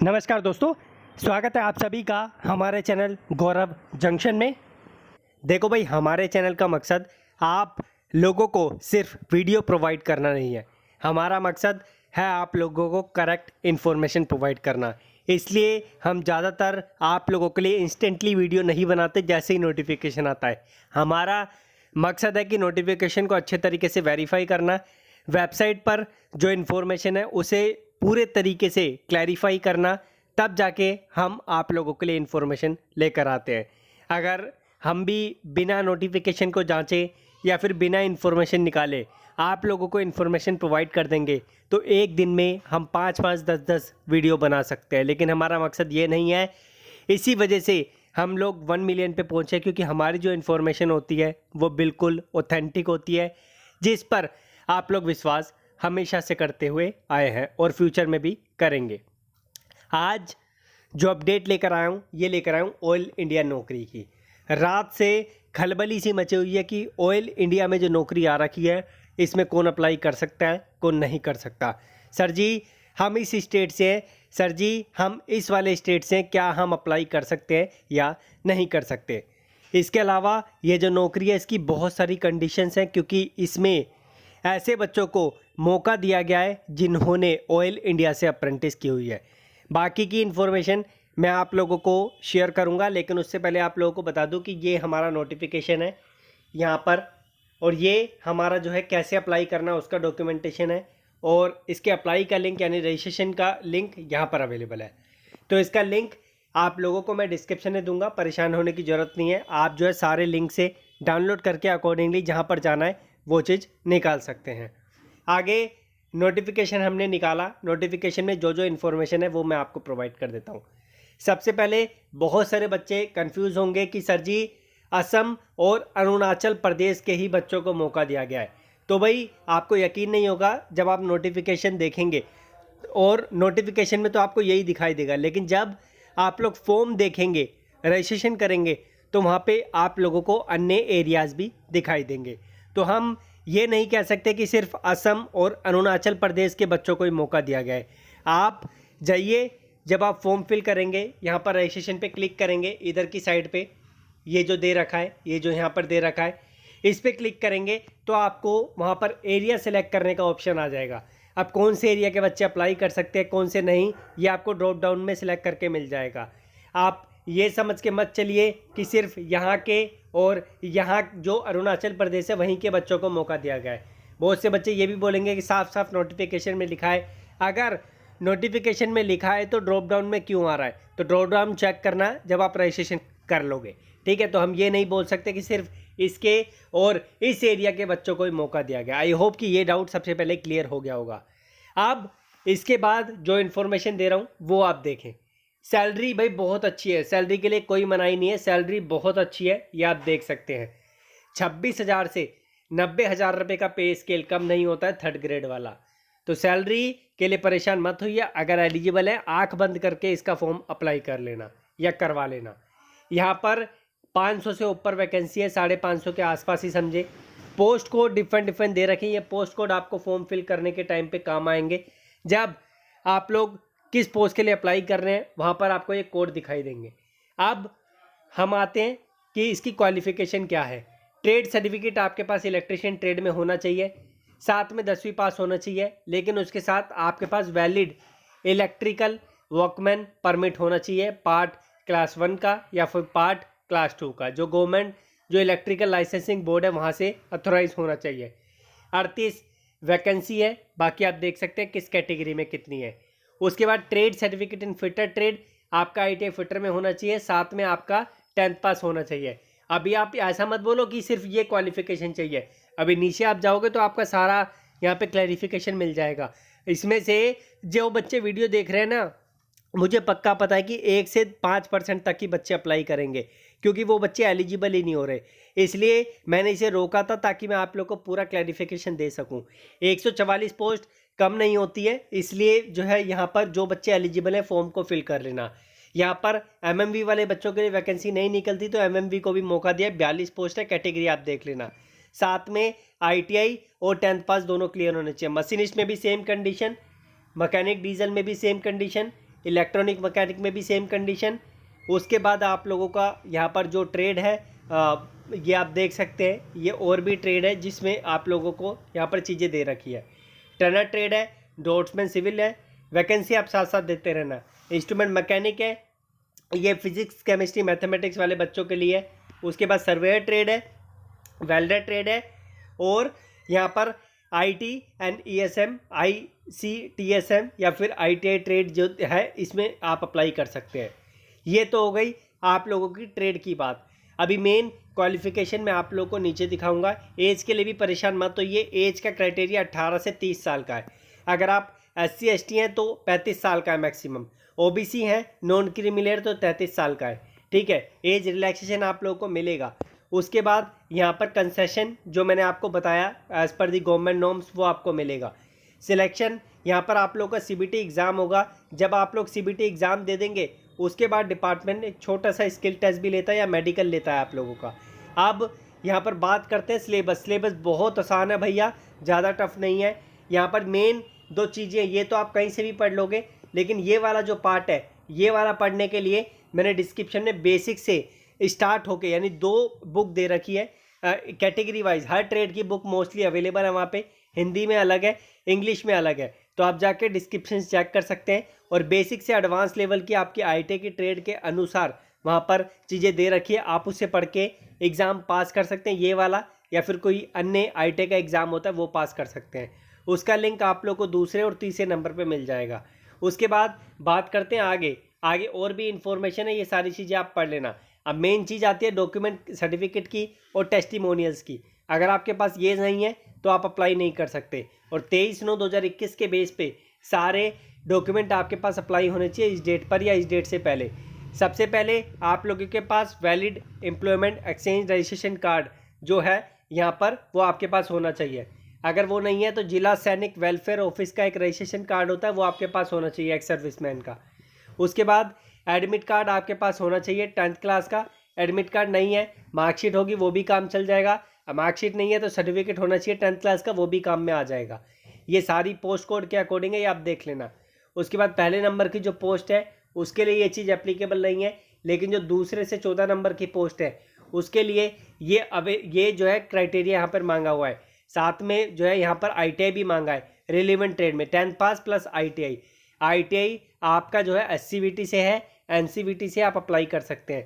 नमस्कार दोस्तों, स्वागत है आप सभी का हमारे चैनल गौरव जंक्शन में। देखो भाई, हमारे चैनल का मकसद आप लोगों को सिर्फ वीडियो प्रोवाइड करना नहीं है। हमारा मकसद है आप लोगों को करेक्ट इन्फॉर्मेशन प्रोवाइड करना। इसलिए हम ज़्यादातर आप लोगों के लिए इंस्टेंटली वीडियो नहीं बनाते जैसे ही नोटिफिकेशन आता है। हमारा मकसद है कि नोटिफिकेशन को अच्छे तरीके से वेरीफाई करना, वेबसाइट पर जो इन्फॉर्मेशन है उसे पूरे तरीके से क्लैरिफाई करना, तब जाके हम आप लोगों के लिए इन्फॉर्मेशन लेकर आते हैं। अगर हम भी बिना नोटिफिकेशन को जांचे या फिर बिना इन्फॉर्मेशन निकाले आप लोगों को इन्फॉर्मेशन प्रोवाइड कर देंगे तो एक दिन में हम 5-5, 10-10 वीडियो बना सकते हैं। लेकिन हमारा मकसद ये नहीं है। इसी वजह से हम लोग 1 मिलियन पे पहुँचे, क्योंकि हमारी जो इन्फॉर्मेशन होती है वो बिल्कुल ऑथेंटिक होती है, जिस पर आप लोग विश्वास हमेशा से करते हुए आए हैं और फ्यूचर में भी करेंगे। आज जो अपडेट लेकर आया हूँ, ये लेकर आया हूँ ऑयल इंडिया नौकरी की। रात से खलबली सी मची हुई है कि ऑयल इंडिया में जो नौकरी आ रखी है इसमें कौन अप्लाई कर सकता है, कौन नहीं कर सकता। सर जी, हम इस स्टेट से हैं, सर जी हम इस वाले स्टेट से हैं, क्या हम अप्लाई कर सकते हैं या नहीं कर सकते। इसके अलावा ये जो नौकरी है इसकी बहुत सारी कंडीशंस हैं, क्योंकि इसमें ऐसे बच्चों को मौका दिया गया है जिन्होंने ऑयल इंडिया से अप्रेंटिस की हुई है। बाकी की इन्फॉर्मेशन मैं आप लोगों को शेयर करूंगा, लेकिन उससे पहले आप लोगों को बता दूं कि ये हमारा नोटिफिकेशन है यहाँ पर, और ये हमारा जो है कैसे अप्लाई करना उसका डॉक्यूमेंटेशन है, और इसके अप्लाई का लिंक यानी रजिस्ट्रेशन का लिंक यहाँ पर अवेलेबल है। तो इसका लिंक आप लोगों को मैं डिस्क्रिप्शन में दूंगा, परेशान होने की ज़रूरत नहीं है। आप जो है सारे लिंक से डाउनलोड करके अकॉर्डिंगली जहाँ पर जाना है वो चीज़ निकाल सकते हैं। आगे नोटिफिकेशन हमने निकाला, नोटिफिकेशन में जो जो इन्फॉर्मेशन है वो मैं आपको प्रोवाइड कर देता हूँ। सबसे पहले बहुत सारे बच्चे कंफ्यूज होंगे कि सर जी असम और अरुणाचल प्रदेश के ही बच्चों को मौका दिया गया है। तो भाई आपको यकीन नहीं होगा जब आप नोटिफिकेशन देखेंगे, और नोटिफिकेशन में तो आपको यही दिखाई देगा, लेकिन जब आप लोग फॉर्म देखेंगे, रजिस्ट्रेशन करेंगे, तो वहाँ पे आप लोगों को अन्य एरियाज़ भी दिखाई देंगे। तो हम ये नहीं कह सकते कि सिर्फ असम और अरुणाचल प्रदेश के बच्चों को ही मौका दिया गया है। आप जाइए, जब आप फॉर्म फिल करेंगे यहाँ पर रजिस्ट्रेशन पे क्लिक करेंगे, इधर की साइड पे ये जो दे रखा है, ये जो यहाँ पर दे रखा है, इस पर क्लिक करेंगे तो आपको वहाँ पर एरिया सेलेक्ट करने का ऑप्शन आ जाएगा। अब कौन से एरिया के बच्चे अप्लाई कर सकते हैं, कौन से नहीं, ये आपको ड्रॉप डाउन में सिलेक्ट करके मिल जाएगा। आप ये समझ के मत चलिए कि सिर्फ यहाँ के और यहाँ जो अरुणाचल प्रदेश है वहीं के बच्चों को मौका दिया गया है। बहुत से बच्चे ये भी बोलेंगे कि साफ साफ नोटिफिकेशन में लिखा है। अगर नोटिफिकेशन में लिखा है तो ड्रॉप डाउन में क्यों आ रहा है, तो ड्रॉप डाउन चेक करना जब आप रजिस्ट्रेशन कर लोगे, ठीक है। तो हम ये नहीं बोल सकते कि सिर्फ इसके और इस एरिया के बच्चों को ही मौका दिया गया। आई होप कि ये डाउट सबसे पहले क्लियर हो गया होगा। अब इसके बाद जो इन्फॉर्मेशन दे रहा हूँ वो आप देखें। सैलरी भाई बहुत अच्छी है, सैलरी के लिए कोई मनाही नहीं है, सैलरी बहुत अच्छी है, ये आप देख सकते हैं। 26,000 से 90,000 रुपये का पे स्केल कम नहीं होता है थर्ड ग्रेड वाला। तो सैलरी के लिए परेशान मत होइए। अगर एलिजिबल है आंख बंद करके इसका फॉर्म अप्लाई कर लेना या करवा लेना। यहाँ पर 500 से ऊपर वैकेंसी है, 550 के आसपास ही समझे। पोस्ट कोड डिफरेंट दे रखे हैं। ये पोस्ट कोड आपको फॉर्म फिल करने के टाइम पे काम आएंगे। जब आप लोग किस पोस्ट के लिए अप्लाई कर रहे हैं वहाँ पर आपको ये कोड दिखाई देंगे। अब हम आते हैं कि इसकी क्वालिफिकेशन क्या है। ट्रेड सर्टिफिकेट आपके पास इलेक्ट्रिशियन ट्रेड में होना चाहिए, साथ में 10वीं पास होना चाहिए, लेकिन उसके साथ आपके पास वैलिड इलेक्ट्रिकल वर्कमैन परमिट होना चाहिए, पार्ट क्लास 1 का या फिर पार्ट क्लास 2 का, जो गवर्नमेंट जो इलेक्ट्रिकल लाइसेंसिंग बोर्ड है वहाँ से अथोराइज होना चाहिए। 38 वैकेंसी है, बाकी आप देख सकते हैं किस कैटेगरी में कितनी है। उसके बाद trade certificate in fitter trade आपका ITI फिटर में होना चाहिए, साथ में आपका 10th पास होना चाहिए। अभी आप ऐसा मत बोलो कि सिर्फ ये क्वालिफिकेशन चाहिए, अभी नीचे आप जाओगे तो आपका सारा यहाँ पे क्लैरिफिकेशन मिल जाएगा। इसमें से जो बच्चे वीडियो देख रहे हैं ना, मुझे पक्का पता है कि 1 से 5% तक ही बच्चे अप्लाई करेंगे, क्योंकि वो बच्चे एलिजिबल ही नहीं हो रहे। इसलिए मैंने इसे रोका था ताकि मैं आप लोग को पूरा क्लैरिफिकेशन दे सकूं। 144 पोस्ट कम नहीं होती है, इसलिए जो है यहाँ पर जो बच्चे एलिजिबल हैं फॉर्म को फिल कर लेना। यहाँ पर MMV वाले बच्चों के लिए वैकेंसी नहीं निकलती तो MMV को भी मौका दिया। 42 पोस्ट है, कैटेगरी आप देख लेना। साथ में ITI और 10th पास दोनों क्लियर होने चाहिए। मशीनिस्ट में भी सेम कंडीशन, मैकेनिक डीजल में भी सेम कंडीशन, इलेक्ट्रॉनिक मैकेनिक में भी सेम कंडीशन। उसके बाद आप लोगों का यहाँ पर जो ट्रेड है ये आप देख सकते हैं, ये और भी ट्रेड है जिसमें आप लोगों को यहाँ पर चीज़ें दे रखी है। टनर ट्रेड है, ड्राफ्ट्समैन सिविल है, वैकेंसी आप साथ साथ देते रहना। इंस्ट्रूमेंट मैकेनिक है, ये फिजिक्स केमिस्ट्री मैथमेटिक्स वाले बच्चों के लिए है। उसके बाद सर्वेयर ट्रेड है, वेल्डर ट्रेड है, और यहाँ पर IT एंड ESM, ICTSM या फिर ITI ट्रेड जो है इसमें आप अप्लाई कर सकते हैं। ये तो हो गई आप लोगों की ट्रेड की बात। अभी मेन क्वालिफिकेशन मैं आप लोगों को नीचे दिखाऊंगा। एज के लिए भी परेशान मत तो ये एज का क्राइटेरिया 18 से 30 साल का है। अगर आप SC ST हैं तो 35 साल का है मैक्सिमम, OBC हैं नॉन क्रीमिलेयर तो 33 साल का है, ठीक है। एज रिलैक्सेशन आप लोगों को मिलेगा। उसके बाद यहाँ पर कंसेशन जो मैंने आपको बताया एज़ पर दी गवर्नमेंट नॉर्म्स वो आपको मिलेगा। सिलेक्शन यहाँ पर आप लोगों का CBT एग्ज़ाम होगा। जब आप लोग CBT एग्ज़ाम दे देंगे उसके बाद डिपार्टमेंट एक छोटा सा स्किल टेस्ट भी लेता है या मेडिकल लेता है आप लोगों का। अब यहाँ पर बात करते हैं सिलेबस बहुत आसान है भैया, ज़्यादा टफ नहीं है। यहाँ पर मेन 2 चीज़ें, ये तो आप कहीं से भी पढ़ लोगे, लेकिन ये वाला जो पार्ट है ये वाला पढ़ने के लिए मैंने डिस्क्रिप्शन में बेसिक से स्टार्ट होके यानी 2 बुक दे रखी है कैटेगरी वाइज। हर ट्रेड की बुक मोस्टली अवेलेबल है वहाँ पे, हिंदी में अलग है, इंग्लिश में अलग है, तो आप जाके डिस्क्रिप्शन चेक कर सकते हैं। और बेसिक से एडवांस लेवल की आपकी ITI की ट्रेड के अनुसार वहाँ पर चीज़ें दे रखी है, आप उससे पढ़ के एग्ज़ाम पास कर सकते हैं, ये वाला या फिर कोई अन्य ITI का एग्ज़ाम होता है वो पास कर सकते हैं। उसका लिंक आप लोग को दूसरे और तीसरे नंबर पर मिल जाएगा। उसके बाद बात करते हैं आगे और भी इंफॉर्मेशन है, ये सारी चीज़ें आप पढ़ लेना। अब मेन चीज़ आती है डॉक्यूमेंट सर्टिफिकेट की और टेस्टिमोनियल्स की। अगर आपके पास ये नहीं है तो आप अप्लाई नहीं कर सकते। और 23/9/2021 के बेस पे सारे डॉक्यूमेंट आपके पास अप्लाई होने चाहिए इस डेट पर या इस डेट से पहले। सबसे पहले आप लोगों के पास valid employment exchange registration card जो है यहाँ पर वो आपके पास होना चाहिए। अगर वो नहीं है तो जिला सैनिक वेलफेयर ऑफिस का एक रजिस्ट्रेशन कार्ड होता है वो आपके पास होना चाहिए, एक्स सर्विसमैन का। उसके बाद एडमिट कार्ड आपके पास होना चाहिए 10th क्लास का। एडमिट कार्ड नहीं है, मार्कशीट होगी वो भी काम चल जाएगा। मार्कशीट नहीं है तो सर्टिफिकेट होना चाहिए 10th क्लास का, वो भी काम में आ जाएगा। ये सारी पोस्ट कोड के अकॉर्डिंग है, ये आप देख लेना। उसके बाद पहले नंबर की जो पोस्ट है उसके लिए ये चीज़ एप्लीकेबल नहीं है, लेकिन जो दूसरे से 14 नंबर की पोस्ट है उसके लिए ये जो है क्राइटेरिया यहाँ पर मांगा हुआ है। साथ में जो है यहाँ पर ITI भी मांगा है रिलेवेंट ट्रेड में, 10th पास प्लस ITI आपका जो है SCVT से है, NCVT से आप अप्लाई कर सकते हैं।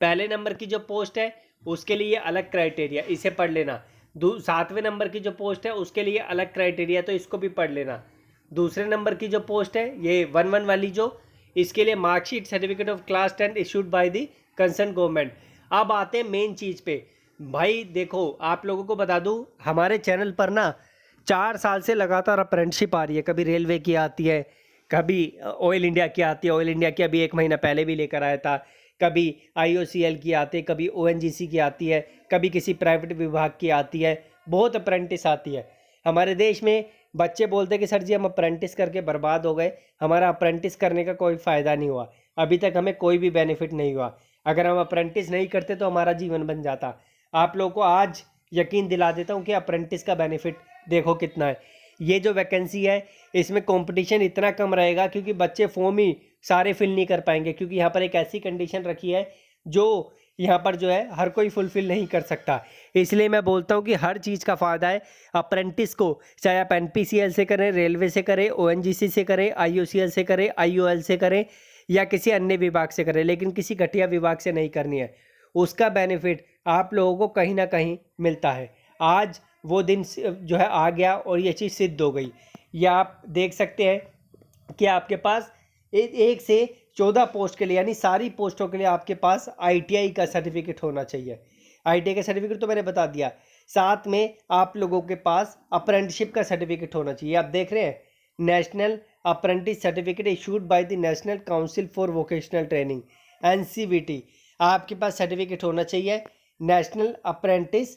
पहले नंबर की जो पोस्ट है उसके लिए अलग क्राइटेरिया, इसे पढ़ लेना। 7वें नंबर की जो पोस्ट है उसके लिए अलग क्राइटेरिया, तो इसको भी पढ़ लेना। दूसरे नंबर की जो पोस्ट है ये 1-1 वाली जो, इसके लिए marksheet certificate of class 10 issued by the concern government. अब आते हैं मेन चीज़ पे। भाई देखो आप लोगों को बता दूं हमारे चैनल पर ना 4 साल से लगातार अप्रेंटिसशिप आ रही है। कभी रेलवे की आती है, कभी ऑयल इंडिया की आती है, ऑयल इंडिया की अभी 1 महीना पहले भी लेकर आया था, कभी IOCL की आती है, कभी ONGC की आती है, कभी किसी प्राइवेट विभाग की आती है। बहुत अप्रेंटिस आती है। हमारे देश में बच्चे बोलते हैं कि सर जी हम अप्रेंटिस करके बर्बाद हो गए, हमारा अप्रेंटिस करने का कोई फ़ायदा नहीं हुआ, अभी तक हमें कोई भी बेनिफिट नहीं हुआ। अगर हम अप्रेंटिस नहीं करते तो हमारा जीवन बन जाता। आप लोगों को आज यकीन दिला देता हूँ कि अप्रेंटिस का बेनिफिट देखो कितना है। ये जो वैकेंसी है इसमें कंपटीशन इतना कम रहेगा क्योंकि बच्चे फॉर्म ही सारे फिल नहीं कर पाएंगे, क्योंकि यहाँ पर एक ऐसी कंडीशन रखी है जो यहाँ पर जो है हर कोई फुलफिल नहीं कर सकता। इसलिए मैं बोलता हूँ कि हर चीज़ का फ़ायदा है अप्रेंटिस को, चाहे आप NPCL से करें, रेलवे से करें, ONGC से करें, IOCL से करें, IOL से करें या किसी अन्य विभाग से करें, लेकिन किसी घटिया विभाग से नहीं करनी है। उसका बेनिफिट आप लोगों को कहीं ना कहीं मिलता है। आज वो दिन जो है आ गया और ये चीज़ सिद्ध हो गई। या आप देख सकते हैं कि आपके पास 1 से 14 पोस्ट के लिए यानी सारी पोस्टों के लिए आपके पास ITI का सर्टिफिकेट होना चाहिए। ITI का सर्टिफिकेट तो मैंने बता दिया, साथ में आप लोगों के पास अप्रेंटिसशिप का सर्टिफिकेट होना चाहिए। आप देख रहे हैं national apprentice certificate issued by the national council for vocational training NCVT, आपके पास सर्टिफिकेट होना चाहिए नेशनल अप्रेंटिस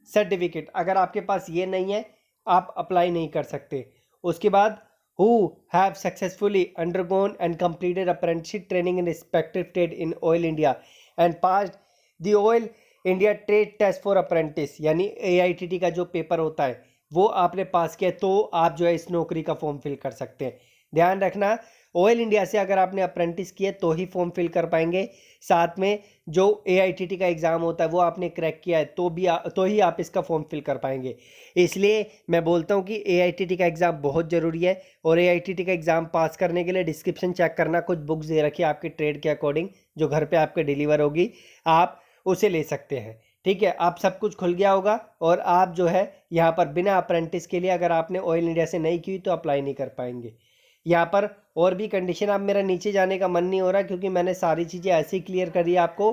सर्टिफिकेट। अगर आपके पास ये नहीं है आप अप्लाई नहीं कर सकते। उसके बाद who have successfully undergone and completed apprenticeship training in respective trade in Oil India and passed the Oil India Trade Test for Apprentice यानी AITT का जो पेपर होता है वो आपने पास किया तो आप जो है इस नौकरी का फॉर्म फिल कर सकते हैं। ध्यान रखना। ऑयल इंडिया से अगर आपने अप्रेंटिस किया तो ही फॉर्म फिल कर पाएंगे। साथ में जो AITT का एग्ज़ाम होता है वो आपने क्रैक किया है तो ही आप इसका फॉर्म फिल कर पाएंगे। इसलिए मैं बोलता हूँ कि AITT का एग्ज़ाम बहुत ज़रूरी है, और AITT का एग्ज़ाम पास करने के लिए डिस्क्रिप्शन चेक करना, कुछ बुक्स दे रखी है आपके ट्रेड के अकॉर्डिंग जो घर पे आपके डिलीवर होगी, आप उसे ले सकते हैं। ठीक है, आप सब कुछ खुल गया होगा, और आप जो है यहाँ पर बिना अप्रेंटिस के लिए अगर आपने ऑयल इंडिया से नहीं की तो अप्लाई नहीं कर पाएंगे। यहाँ पर और भी कंडीशन, अब मेरा नीचे जाने का मन नहीं हो रहा क्योंकि मैंने सारी चीज़ें ऐसे ही क्लियर करी है आपको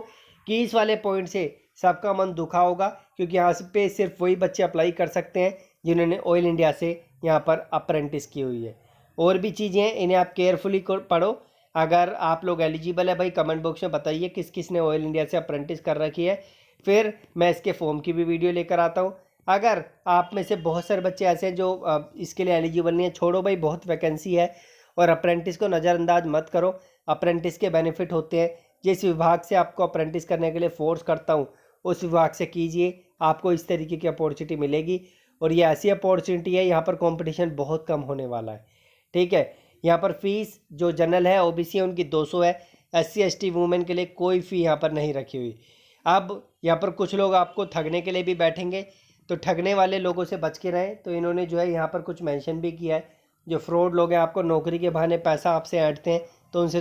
कि इस वाले पॉइंट से सबका मन दुखा होगा, क्योंकि यहाँ पे सिर्फ वही बच्चे अप्लाई कर सकते हैं जिन्होंने ऑयल इंडिया से यहाँ पर अप्रेंटिस की हुई है। और भी चीज़ें हैं, इन्हें आप केयरफुली पढ़ो। अगर आप लोग एलिजिबल है भाई, कमेंट बॉक्स में बताइए किस किस ने ऑयल इंडिया से अप्रेंटिस कर रखी है, फिर मैं इसके फॉर्म की भी वीडियो लेकर आता हूँ। अगर आप में से बहुत सारे बच्चे ऐसे हैं जो इसके लिए एलिजिबल नहीं है, छोड़ो भाई, बहुत वैकेंसी है, और अप्रेंटिस को नज़रअंदाज मत करो। अप्रेंटिस के बेनिफिट होते हैं, जिस विभाग से आपको अप्रेंटिस करने के लिए फोर्स करता हूँ उस विभाग से कीजिए, आपको इस तरीके की अपॉर्चुनिटी मिलेगी। और ये ऐसी अपॉर्चुनिटी है, यहाँ पर कंपटीशन बहुत कम होने वाला है। ठीक है, यहाँ पर फीस जो जनरल है, OBC है, उनकी 200 है। SC ST वुमेन के लिए कोई फ़ी यहाँ पर नहीं रखी हुई। अब यहाँ पर कुछ लोग आपको ठगने के लिए भी बैठेंगे, तो ठगने वाले लोगों से बच के रहें। तो इन्होंने जो है यहाँ पर कुछ मेंशन भी किया है, जो फ्रॉड लोग हैं आपको नौकरी के बहाने पैसा आपसे ऐंठते हैं, तो उनसे